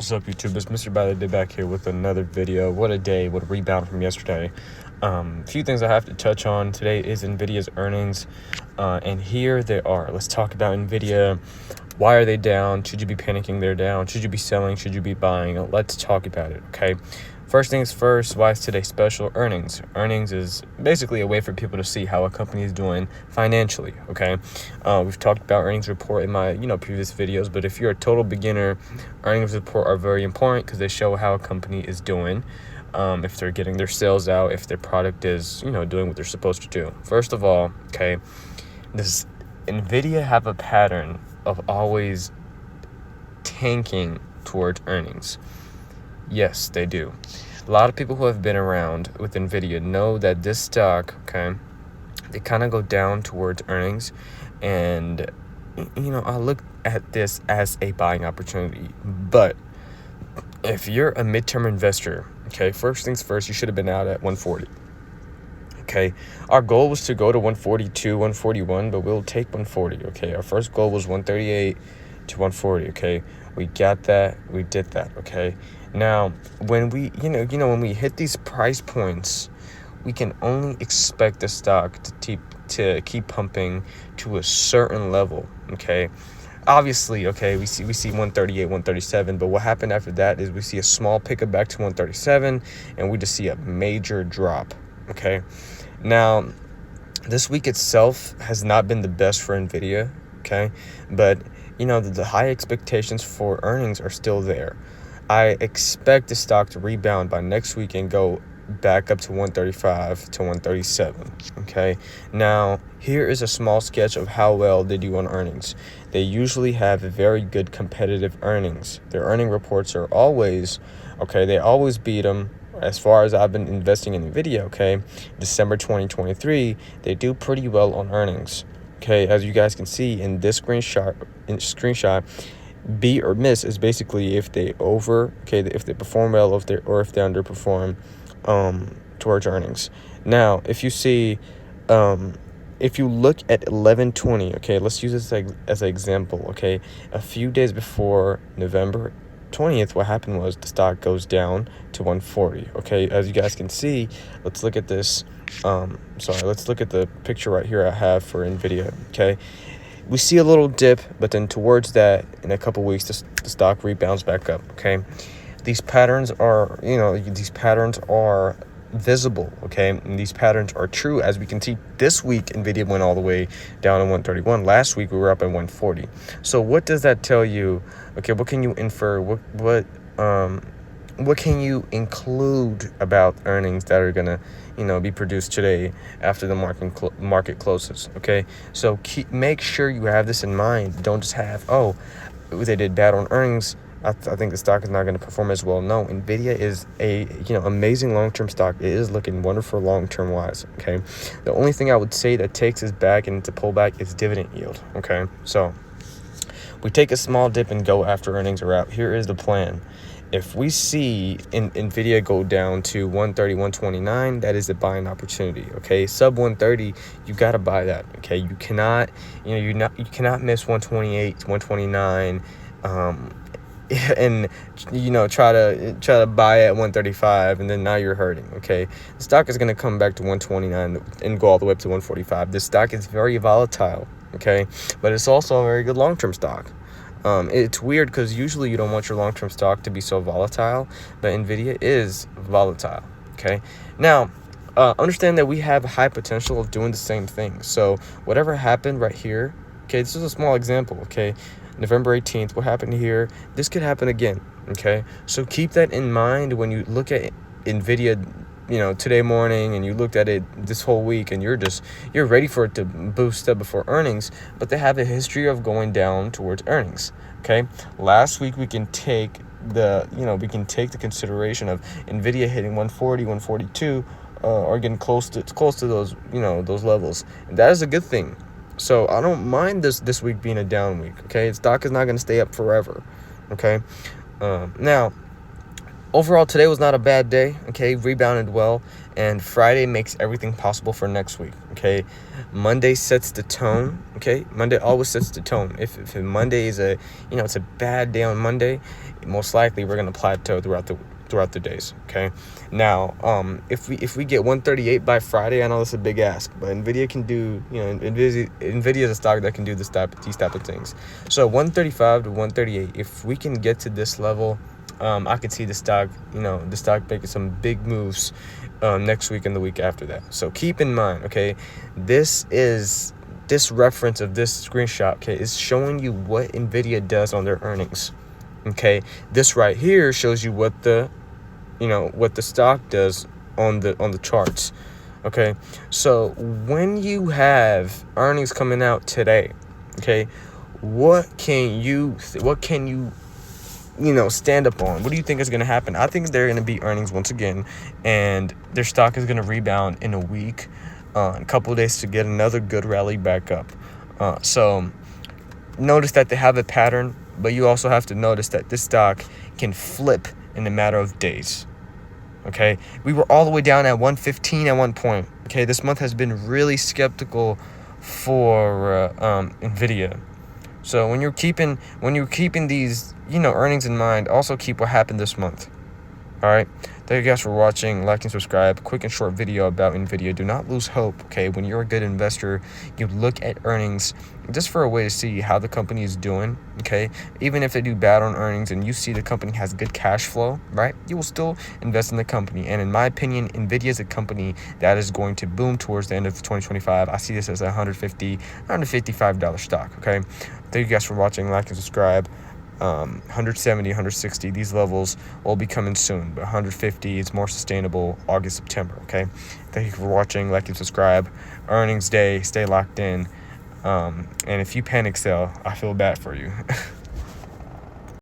What's up, YouTube? It's Mr.BuyTheDip back here with another video. What a day, what a rebound from yesterday. A few things I have to touch on. Today is NVIDIA's earnings, and here they are. Let's talk about NVIDIA. Why are they down? Should you be panicking they're down? Should you be selling? Should you be buying? Let's talk about it, okay? First things first, why is today special? Earnings. Earnings is basically a way for people to see how a company is doing financially, okay? We've talked about earnings report in my, previous videos, but if you're a total beginner, earnings report are very important because they show how a company is doing, if they're getting their sales out, if their product is, doing what they're supposed to do. First of all, okay, does NVIDIA have a pattern of always tanking towards earnings? Yes, they do. A lot of people who have been around with NVIDIA know that this stock, okay, they kind of go down towards earnings. And, I look at this as a buying opportunity. But if you're a midterm investor, okay, first things first, you should have been out at 140. Okay, our goal was to go to 142, 141, but we'll take 140. Okay, our first goal was 138 to 140. Okay, we got that, we did that. Okay, now when we when we hit these price points, we can only expect the stock to keep pumping to a certain level. Okay, obviously, okay, we see 138, 137, but what happened after that is we see a small pickup back to 137, and we just see a major drop. Okay, now this week itself has not been the best for NVIDIA, okay, but the high expectations for earnings are still there. I expect the stock to rebound by next week and go back up to 135 to 137. Okay, now here is a small sketch of how well they do on earnings. They usually have very good competitive earnings. Their earning reports are always okay, they always beat them. As far as I've been investing in NVIDIA, okay, December 2023, they do pretty well on earnings. Okay, as you guys can see in this screenshot, beat or miss is basically if they if they perform well, or if they underperform towards earnings. Now, if you see, if you look at 11/20, okay, let's use this as an example. Okay, a few days before November 20th, what happened was the stock goes down to 140. Okay, as you guys can see, let's look at this. Let's look at the picture right here I have for NVIDIA. Okay, we see a little dip, but then towards that, in a couple weeks, the stock rebounds back up. Okay, these patterns are visible. Okay, and these patterns are true. As we can see, this week NVIDIA went all the way down to 131. Last week we were up at 140. So what does that tell you? Okay, what can you infer? What can you include about earnings that are gonna be produced today after the market closes? Okay, so make sure you have this in mind. Don't just have, they did bad on earnings, I think the stock is not going to perform as well. No, NVIDIA is a amazing long-term stock. It is looking wonderful long-term wise. Okay, the only thing I would say that takes us back and to pull back is dividend yield. Okay, so we take a small dip and go after earnings are out. Here is the plan. If we see NVIDIA go down to 130, 129, that is a buying opportunity. Okay, sub 130, you got to buy that. Okay, you cannot miss 128, 129. And try to buy at 135, and then now you're hurting. Okay, the stock is going to come back to 129 and go all the way up to 145. This stock is very volatile. Okay, but it's also a very good long-term stock. It's weird because usually you don't want your long-term stock to be so volatile, but NVIDIA is volatile. Okay, now understand that we have high potential of doing the same thing. So whatever happened right here, okay, this is a small example. Okay, November 18th, what happened here, this could happen again. Okay, so keep that in mind when you look at NVIDIA today morning, and you looked at it this whole week, and you're ready for it to boost up before earnings, but they have a history of going down towards earnings. Okay, last week we can take the consideration of NVIDIA hitting 140, 142, or getting close to those those levels, and that is a good thing. So I don't mind this week being a down week. Okay, stock is not going to stay up forever. Okay, now overall today was not a bad day. Okay, rebounded well, and Friday makes everything possible for next week. Okay. okay? Monday sets the tone, okay? Monday always sets the tone. If Monday is it's a bad day on Monday, most likely we're going to plateau throughout the days, okay? Now, if we get 138 by Friday, I know that's a big ask, but NVIDIA can do, NVIDIA is a stock that can do these type of things. So 135 to 138, if we can get to this level, I could see the stock making some big moves next week and the week after that. So keep in mind, okay, this reference of this screenshot, okay, is showing you what NVIDIA does on their earnings. Okay, this right here shows you what the stock does on the charts. Okay, so when you have earnings coming out today, okay, what can you stand up on? What do you think is going to happen? I think they're going to be earnings once again, and their stock is going to rebound in a week, a couple of days to get another good rally back up. So notice that they have a pattern, but you also have to notice that this stock can flip in a matter of days. Okay, we were all the way down at 115 at one point. Okay, this month has been really skeptical for NVIDIA. So when you're keeping these earnings in mind, also keep what happened this month. All right. Thank you guys for watching. Like and subscribe. Quick and short video about NVIDIA. Do not lose hope. Okay. When you're a good investor, you look at earnings just for a way to see how the company is doing. Okay. Even if they do bad on earnings and you see the company has good cash flow, right, you will still invest in the company. And in my opinion, NVIDIA is a company that is going to boom towards the end of 2025. I see this as a $155 stock. Okay. Thank you guys for watching. Like and subscribe. 170, 160, these levels will be coming soon, but 150 is more sustainable August, September. Okay, thank you for watching. Like and subscribe. Earnings day, stay locked in, and if you panic sell, I feel bad for you.